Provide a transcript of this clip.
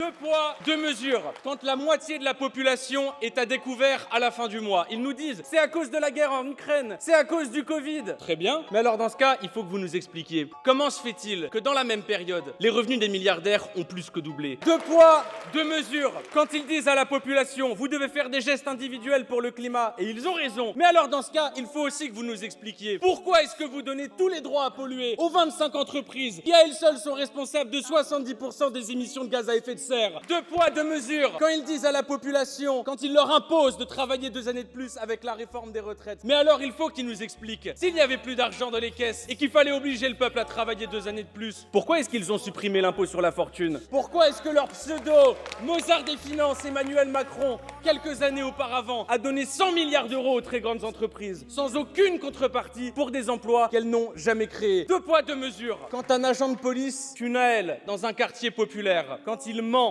Deux poids, deux mesures. Quand la moitié de la population est à découvert à la fin du mois, ils nous disent c'est à cause de la guerre en Ukraine, c'est à cause du Covid. Très bien. Mais alors dans ce cas, il faut que vous nous expliquiez. Comment se fait-il que dans la même période, les revenus des milliardaires ont plus que doublé? Deux poids, deux mesures. Quand ils disent à la population vous devez faire des gestes individuels pour le climat, et ils ont raison. Mais alors dans ce cas, il faut aussi que vous nous expliquiez. Pourquoi est-ce que vous donnez tous les droits à polluer aux 25 entreprises qui à elles seules sont responsables de 70% des émissions de gaz à effet de serre? Deux poids, deux mesures. Quand ils disent à la population, quand ils leur imposent de travailler 2 années de plus avec la réforme des retraites. Mais alors il faut qu'ils nous expliquent. S'il n'y avait plus d'argent dans les caisses et qu'il fallait obliger le peuple à travailler 2 années de plus, pourquoi est-ce qu'ils ont supprimé l'impôt sur la fortune? Pourquoi est-ce que leur pseudo Mozart des finances, Emmanuel Macron, quelques années auparavant, a donné 100 milliards d'euros aux très grandes entreprises, sans aucune contrepartie pour des emplois qu'elles n'ont jamais créés? Deux poids, deux mesures. Quand un agent de police tue Naël dans un quartier populaire, quand il ment